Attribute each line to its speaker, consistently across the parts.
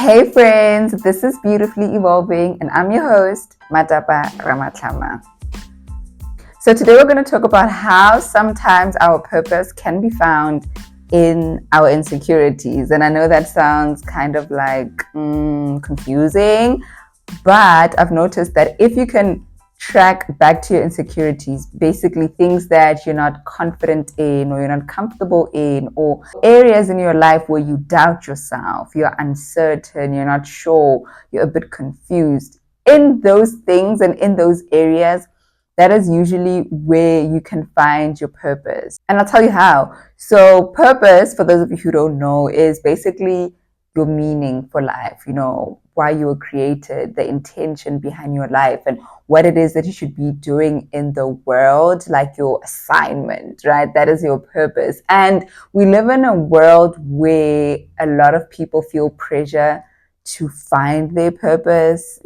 Speaker 1: Hey friends, this is Beautifully Evolving and I'm your host, Matapa Ramatlama. So today we're going to talk about how sometimes our purpose can be found in our insecurities. And I know that sounds kind of like confusing, but I've noticed that if you can track back to your insecurities, basically things that you're not confident in or you're not comfortable in, or areas in your life where you doubt yourself, you're uncertain, you're not sure, you're a bit confused. In those things and in those areas, that is usually where you can find your purpose. And I'll tell you how. So, purpose, for those of you who don't know, is basically your meaning for life, why you were created, the intention behind your life, and what it is that you should be doing in the world, like your assignment, right? That is your purpose. And we live in a world where a lot of people feel pressure to find their purpose,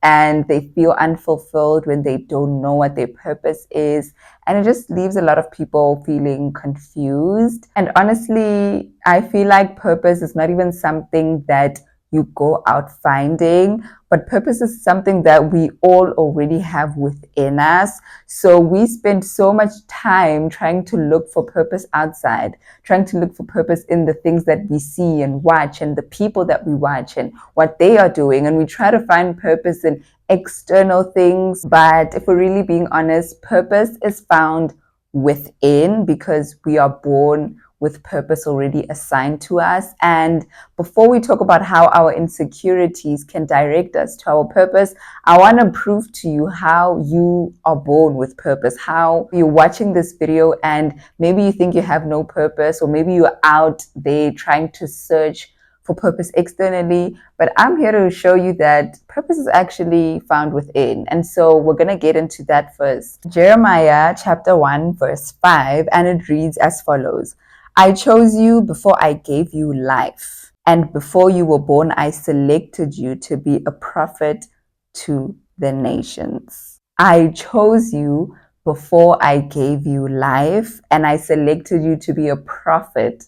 Speaker 1: and they feel unfulfilled when they don't know what their purpose is. And it just leaves a lot of people feeling confused. And honestly, I feel like purpose is not even something that you go out finding, but purpose is something that we all already have within us. So we spend so much time trying to look for purpose outside, trying to look for purpose in the things that we see and watch and the people that we watch and what they are doing. And we try to find purpose in external things. But if we're really being honest, purpose is found within, because we are born with purpose already assigned to us. And before we talk about how our insecurities can direct us to our purpose, I want to prove to you how you are born with purpose, how you're watching this video and maybe you think you have no purpose, or maybe you're out there trying to search for purpose externally, but I'm here to show you that purpose is actually found within. And so we're going to get into that first. Jeremiah chapter 1 verse 5, and it reads as follows: I chose you before I gave you life, and before you were born I selected you to be a prophet to the nations. I chose you before I gave you life, and I selected you to be a prophet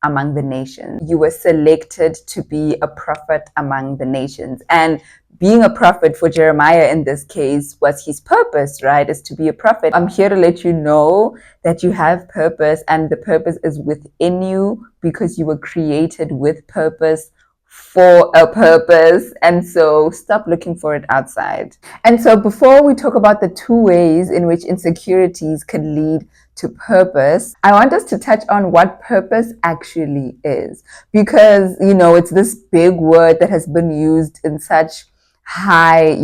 Speaker 1: among the nations. You were selected to be a prophet among the nations. And being a prophet for Jeremiah in this case was his purpose, right? Is to be a prophet. I'm here to let you know that you have purpose, and the purpose is within you because you were created with purpose for a purpose. And so stop looking for it outside. And so before we talk about the two ways in which insecurities can lead to purpose, I want us to touch on what purpose actually is, because it's this big word that has been used in such high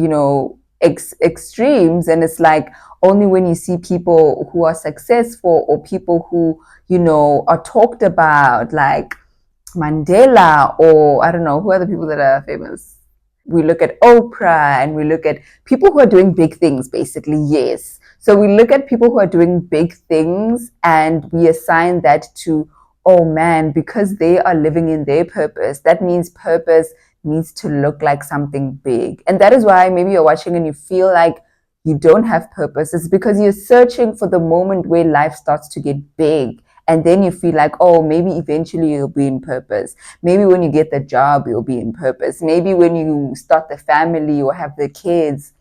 Speaker 1: extremes, and it's like only when you see people who are successful or people who are talked about, like Mandela, or I don't know who are the people that are famous. We look at Oprah and we look at people who are doing big things, basically. Yes. So we look at people who are doing big things and we assign that to, oh man, because they are living in their purpose, that means purpose needs to look like something big. And that is why maybe you're watching and you feel like you don't have purpose. It's because you're searching for the moment where life starts to get big. And then you feel like, oh, maybe eventually you'll be in purpose. Maybe when you get the job, you'll be in purpose. Maybe when you start the family or have the kids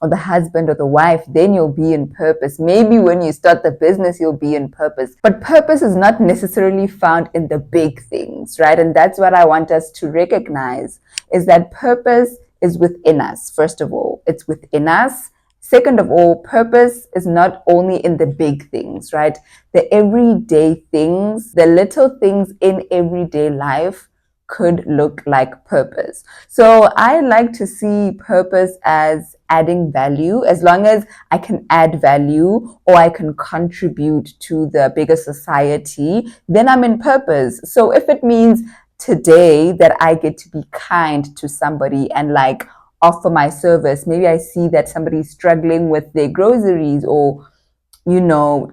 Speaker 1: or the husband or the wife, then you'll be in purpose. Maybe when you start the business, you'll be in purpose. But purpose is not necessarily found in the big things, right? And that's what I want us to recognize, is that purpose is within us. First of all, it's within us. Second of all, purpose is not only in the big things, right? The everyday things, the little things in everyday life could look like purpose. So I like to see purpose as adding value. As long as I can add value or I can contribute to the bigger society, then I'm in purpose. So if it means today that I get to be kind to somebody and like offer my service, maybe I see that somebody's struggling with their groceries or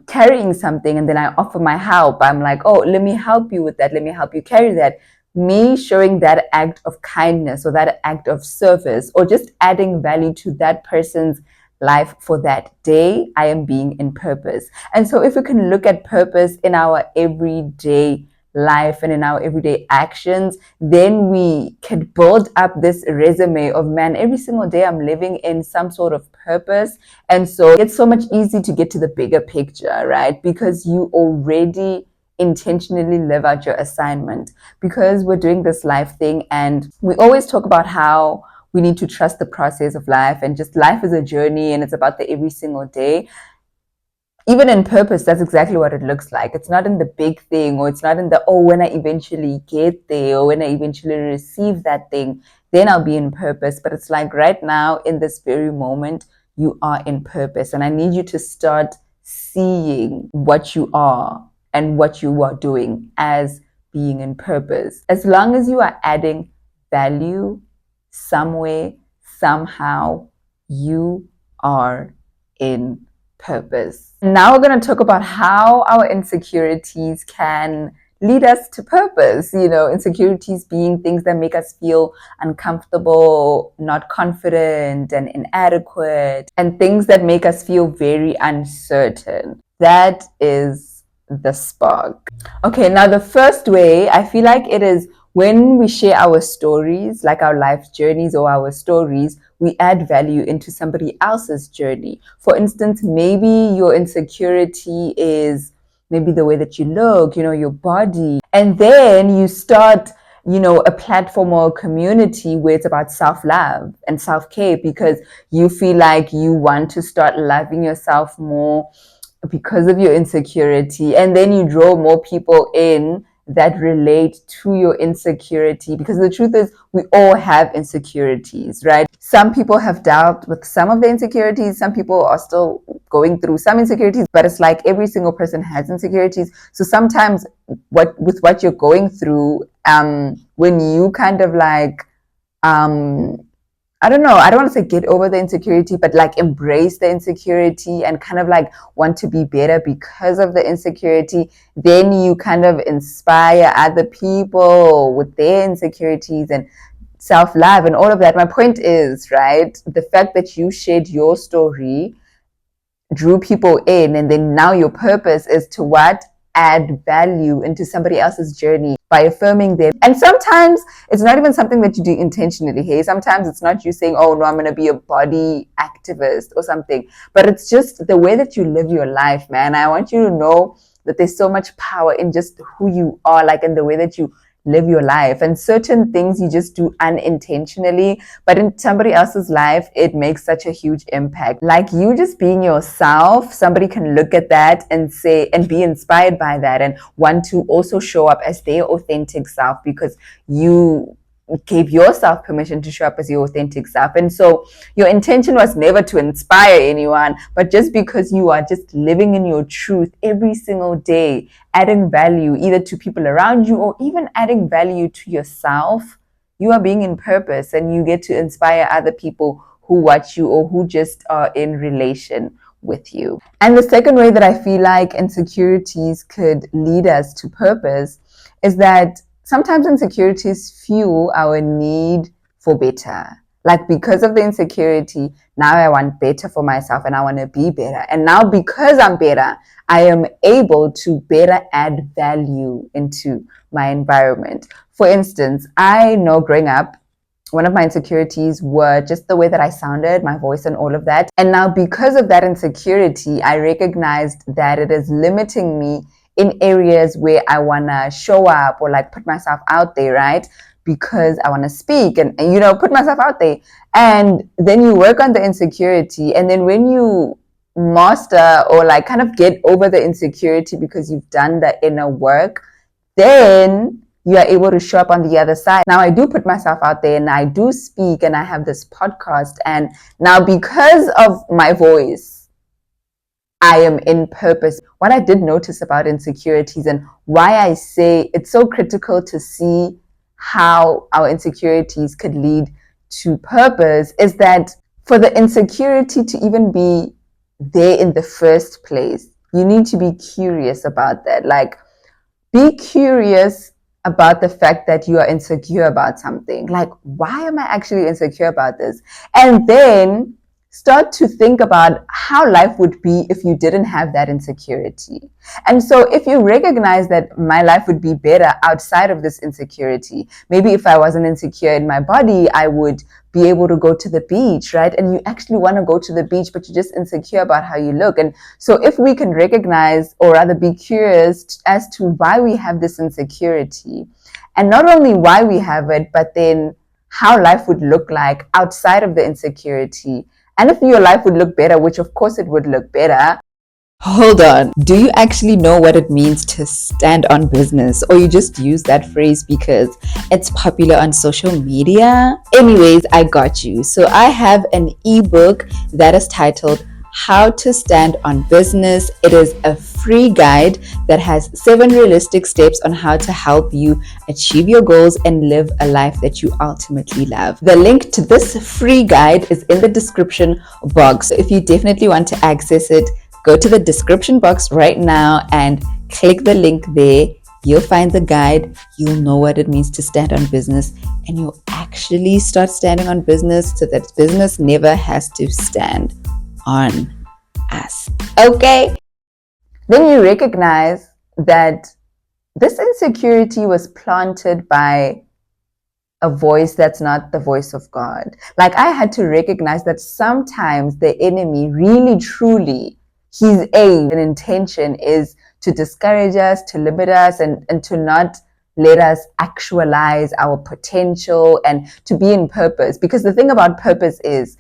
Speaker 1: carrying something, and then I offer my help. I'm like, oh, let me help you with that. Let me help you carry that. Me showing that act of kindness or that act of service or just adding value to that person's life for that day, I am being in purpose. And so if we can look at purpose in our everyday life and in our everyday actions, then we can build up this resume of, man, every single day I'm living in some sort of purpose. And so it's so much easier to get to the bigger picture, right? Because you already intentionally live out your assignment, because we're doing this life thing and we always talk about how we need to trust the process of life, and just life is a journey and it's about the every single day. Even in purpose, that's exactly what it looks like. It's not in the big thing, or it's not in the, oh, when I eventually get there, or when I eventually receive that thing, then I'll be in purpose. But it's like right now, in this very moment, you are in purpose. And I need you to start seeing what you are and what you are doing as being in purpose. As long as you are adding value somewhere, somehow, you are in purpose. Now we're going to talk about how our insecurities can lead us to purpose. Insecurities being things that make us feel uncomfortable, not confident, and inadequate, and things that make us feel very uncertain. That is the spark. Okay, now the first way, I feel like it is when we share our stories, like our life journeys or our stories, we add value into somebody else's journey. For instance, maybe your insecurity is maybe the way that you look, your body. And then you start, a platform or a community where it's about self-love and self-care, because you feel like you want to start loving yourself more because of your insecurity. And then you draw more people in that relate to your insecurity, because the truth is we all have insecurities, right? Some people have dealt with some of the insecurities, some people are still going through some insecurities, but it's like every single person has insecurities. So sometimes what you're going through, when you kind of like I don't know, I don't want to say get over the insecurity, but like embrace the insecurity and kind of like want to be better because of the insecurity, then you kind of inspire other people with their insecurities and self-love and all of that. My point is, right, the fact that you shared your story drew people in, and then now your purpose is to what? Add value into somebody else's journey by affirming them. And sometimes it's not even something that you do intentionally. Hey, sometimes it's not you saying, oh no, I'm going to be a body activist or something, but it's just the way that you live your life, man. I want you to know that there's so much power in just who you are, like in the way that you live your life. And certain things you just do unintentionally, but in somebody else's life it makes such a huge impact. Like you just being yourself, somebody can look at that and say, and be inspired by that, and want to also show up as their authentic self, because you gave yourself permission to show up as your authentic self. And so your intention was never to inspire anyone, but just because you are just living in your truth every single day, adding value either to people around you or even adding value to yourself, you are being in purpose, and you get to inspire other people who watch you or who just are in relation with you. And the second way that I feel like insecurities could lead us to purpose is that sometimes insecurities fuel our need for better. Like because of the insecurity, now I want better for myself and I want to be better. And now because I'm better, I am able to better add value into my environment. For instance, I know growing up, one of my insecurities were just the way that I sounded, my voice and all of that. And now because of that insecurity, I recognized that it is limiting me in areas where I want to show up or like put myself out there, right? Because I want to speak and put myself out there. And then you work on the insecurity. And then when you master or like kind of get over the insecurity because you've done the inner work, then you are able to show up on the other side. Now I do put myself out there and I do speak and I have this podcast. And now because of my voice, I am in purpose. What I did notice about insecurities and why I say it's so critical to see how our insecurities could lead to purpose is that for the insecurity to even be there in the first place, you need to be curious about that. Like, be curious about the fact that you are insecure about something. Like, why am I actually insecure about this? And then start to think about how life would be if you didn't have that insecurity. And so if you recognize that my life would be better outside of this insecurity, maybe if I wasn't insecure in my body, I would be able to go to the beach, right? And you actually want to go to the beach, but you're just insecure about how you look. And so if we can recognize, or rather be curious as to why we have this insecurity, and not only why we have it, but then how life would look like outside of the insecurity. And if your life would look better, which of course it would look better. Hold on. Do you actually know what it means to stand on business? Or you just use that phrase because it's popular on social media? Anyways, I got you. So I have an ebook that is titled How to Stand on Business. It is a free guide that has 7 realistic steps on how to help you achieve your goals and live a life that you ultimately love. The link to this free guide is in the description box. So if you definitely want to access it, go to the description box right now and click the link there. You'll find the guide. You'll know what it means to stand on business, and you'll actually start standing on business so that business never has to stand on us. Okay? Then you recognize that this insecurity was planted by a voice that's not the voice of God. Like, I had to recognize that sometimes the enemy really, truly, his aim and intention is to discourage us, to limit us, and to not let us actualize our potential and to be in purpose. Because the thing about purpose is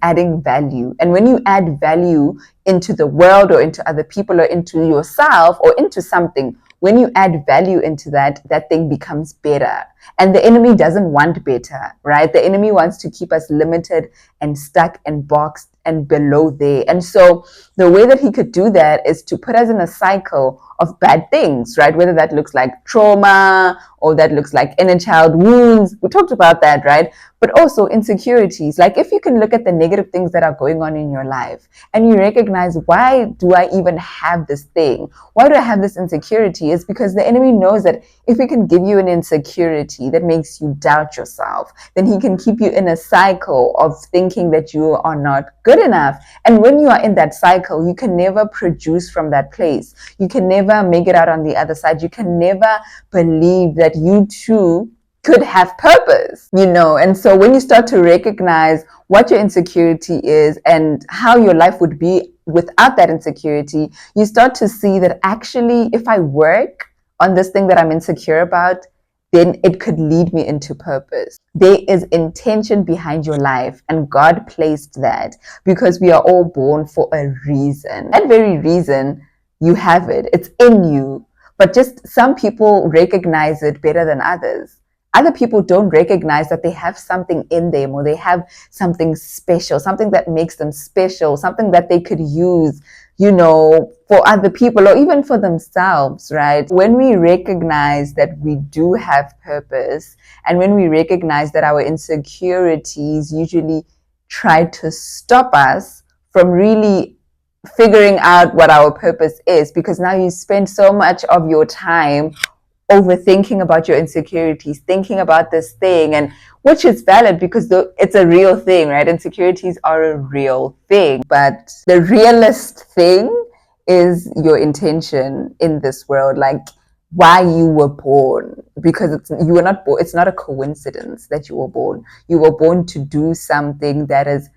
Speaker 1: adding value. And when you add value into the world or into other people or into yourself or into something, when you add value into that, that thing becomes better. And the enemy doesn't want better, right? The enemy wants to keep us limited and stuck and boxed and below there. And so the way that he could do that is to put us in a cycle of bad things, right? Whether that looks like trauma or that looks like inner child wounds. We talked about that, right? But also insecurities. Like, if you can look at the negative things that are going on in your life and you recognize, why do I even have this thing? Why do I have this insecurity? It's because the enemy knows that if he can give you an insecurity that makes you doubt yourself, then he can keep you in a cycle of thinking that you are not good enough. And when you are in that cycle, you can never produce from that place. You can never make it out on the other side. You can never believe that you too could have purpose, and so when you start to recognize what your insecurity is and how your life would be without that insecurity, you start to see that actually, if I work on this thing that I'm insecure about, then it could lead me into purpose. There is intention behind your life, and God placed that because we are all born for a reason. That very reason, you have it. It's in you. But just some people recognize it better than others. Other people don't recognize that they have something in them, or they have something special, something that makes them special, something that they could use, for other people or even for themselves, right? When we recognize that we do have purpose, and when we recognize that our insecurities usually try to stop us from really figuring out what our purpose is, because now you spend so much of your time overthinking about your insecurities, thinking about this thing, and which is valid because it's a real thing, right? Insecurities are a real thing, but the realest thing is your intention in this world, like why you were born, because you were not born. It's not a coincidence that you were born. You were born to do something that is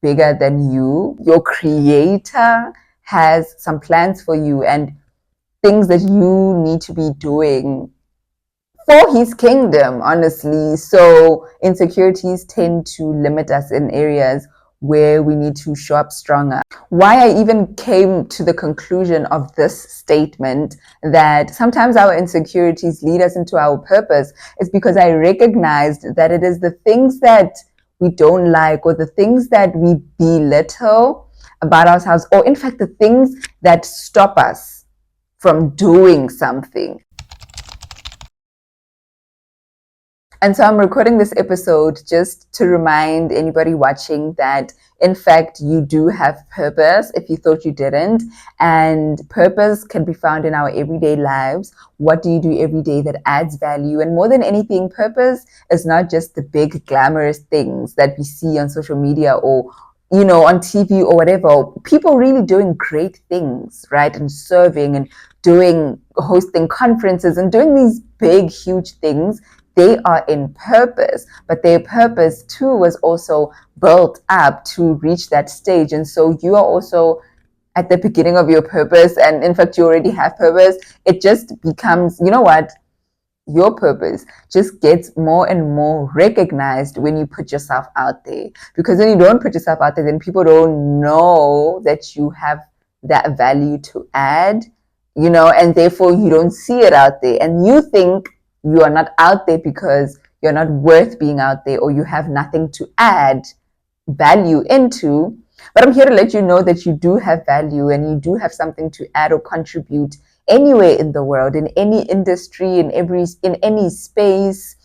Speaker 1: bigger than you. Your creator has some plans for you and things that you need to be doing for his kingdom, honestly. So insecurities tend to limit us in areas where we need to show up stronger. Why I even came to the conclusion of this statement that sometimes our insecurities lead us into our purpose is because I recognized that it is the things that we don't like, or the things that we belittle about ourselves, or in fact the things that stop us from doing something. And so I'm recording this episode just to remind anybody watching that, in fact, you do have purpose if you thought you didn't. And purpose can be found in our everyday lives. What do you do every day that adds value? And more than anything, purpose is not just the big glamorous things that we see on social media or on TV or whatever, people really doing great things, right? And serving and hosting conferences and doing these big, huge things. They are in purpose, but their purpose too was also built up to reach that stage. And so you are also at the beginning of your purpose. And in fact, you already have purpose. It just becomes, you know what? Your purpose just gets more and more recognized when you put yourself out there. Because when you don't put yourself out there, then people don't know that you have that value to add, and therefore you don't see it out there. And you think you are not out there because you're not worth being out there, or you have nothing to add value into. But I'm here to let you know that you do have value, and you do have something to add or contribute anywhere in the world, in any industry, in any space,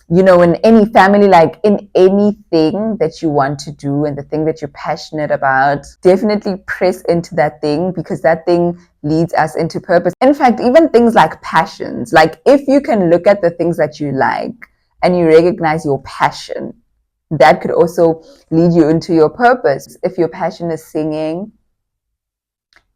Speaker 1: in any family, like in anything that you want to do and the thing that you're passionate about. Definitely press into that thing, because that thing leads us into purpose. In fact, even things like passions, like if you can look at the things that you like and you recognize your passion, that could also lead you into your purpose. If your passion is singing,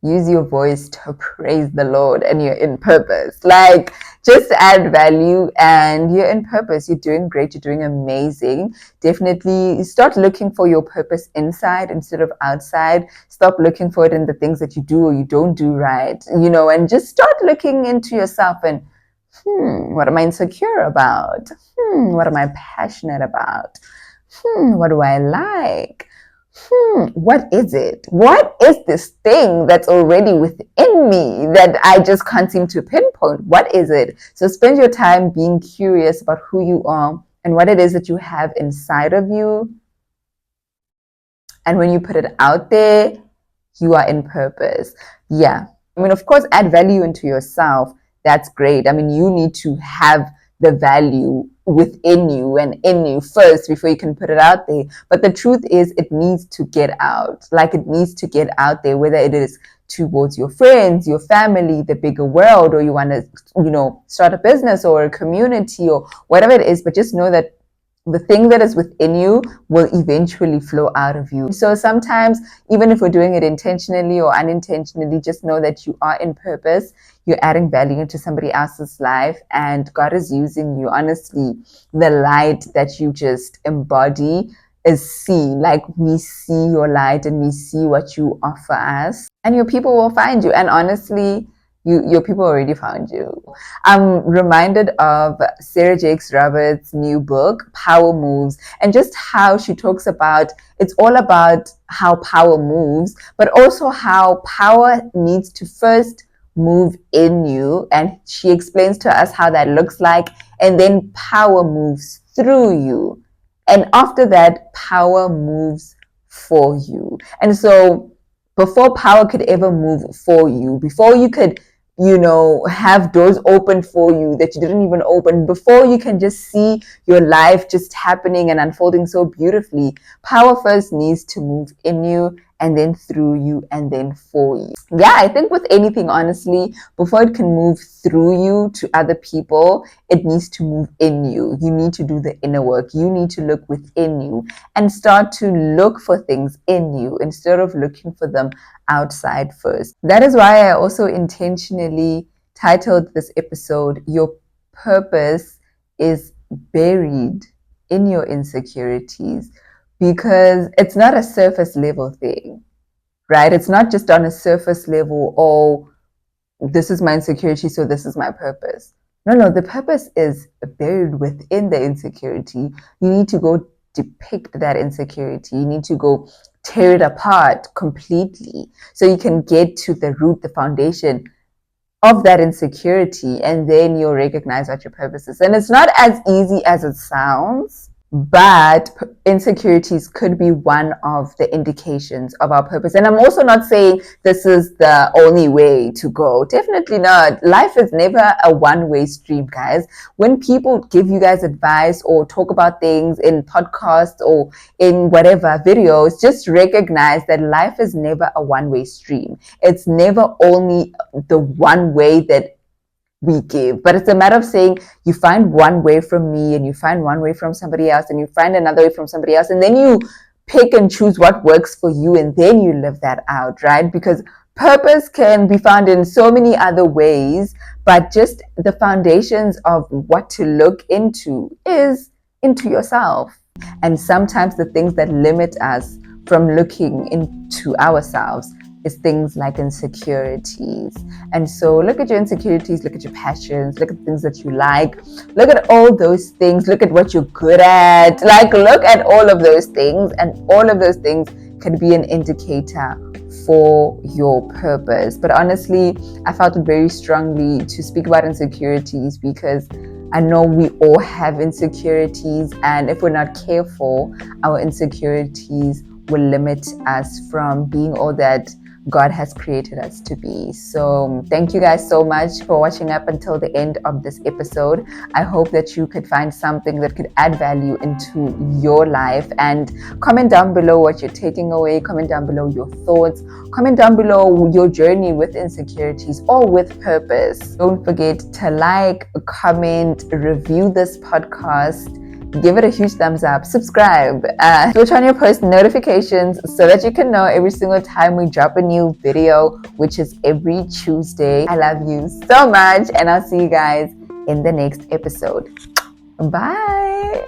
Speaker 1: use your voice to praise the Lord, and you're in purpose. Like, just add value and you're in purpose. You're doing great. You're doing amazing. Definitely start looking for your purpose inside instead of outside. Stop looking for it in the things that you do or you don't do right, and just start looking into yourself and, what am I insecure about? What am I passionate about? What do I like? What is it? What is this thing that's already within me that I just can't seem to pinpoint? What is it? So spend your time being curious about who you are and what it is that you have inside of you. And when you put it out there, you are in purpose. Yeah. Of course, add value into yourself. That's great. You need to have the value within you and in you first before you can put it out there. But the truth is, it needs to get out. Like, it needs to get out there, whether it is towards your friends, your family, the bigger world, or you want to, start a business or a community or whatever it is. But just know that the thing that is within you will eventually flow out of you. So sometimes, even if we're doing it intentionally or unintentionally, just know that you are in purpose. You're adding value into somebody else's life, and God is using you. Honestly, the light that you just embody is seen. Like, we see your light and we see what you offer us, and your people will find you. And honestly, your people already found you. I'm reminded of Sarah Jakes Roberts' new book, Power Moves, and just how she talks about, it's all about how power moves, but also how power needs to first move in you. And she explains to us how that looks like, and then power moves through you. And after that, power moves for you. And so before power could ever move for you, before you could have doors open for you that you didn't even open, before you can just see your life just happening and unfolding so beautifully, power first needs to move in you, and then through you, and then for you. Yeah, I think with anything, honestly, before it can move through you to other people, it needs to move in you. You need to do the inner work. You need to look within you and start to look for things in you instead of looking for them outside first. That is why I also intentionally titled this episode, Your Purpose is Buried in Your Insecurities, because it's not a surface level thing, right? It's not just on a surface level, oh, this is my insecurity, so this is my purpose. No, the purpose is buried within the insecurity. You need to go depict that insecurity. You need to go tear it apart completely so you can get to the root, the foundation of that insecurity, and then you'll recognize what your purpose is. And it's not as easy as it sounds, but insecurities could be one of the indications of our purpose. And I'm also not saying this is the only way to go. Definitely not. Life is never a one-way stream, guys. When people give you guys advice or talk about things in podcasts or in whatever videos, just recognize that life is never a one-way stream. It's never only the one way that we give, but it's a matter of saying, you find one way from me, and you find one way from somebody else, and you find another way from somebody else, and then you pick and choose what works for you, and then you live that out, right? Because purpose can be found in so many other ways, but just the foundations of what to look into is into yourself. And sometimes the things that limit us from looking into ourselves is things like insecurities. And so look at your insecurities, look at your passions, look at the things that you like, look at all those things, look at what you're good at, like look at all of those things, and all of those things can be an indicator for your purpose. But honestly, I felt it very strongly to speak about insecurities because I know we all have insecurities, and if we're not careful, our insecurities will limit us from being all that God has created us to be. So thank you guys so much for watching up until the end of this episode. I hope that you could find something that could add value into your life, and comment down below what you're taking away. Comment down below your thoughts. Comment down below your journey with insecurities or with purpose. Don't forget to like, comment, review this podcast. Give it a huge thumbs up, subscribe, switch on your post notifications so that you can know every single time we drop a new video, which is every Tuesday. I love you so much, and I'll see you guys in the next episode. Bye.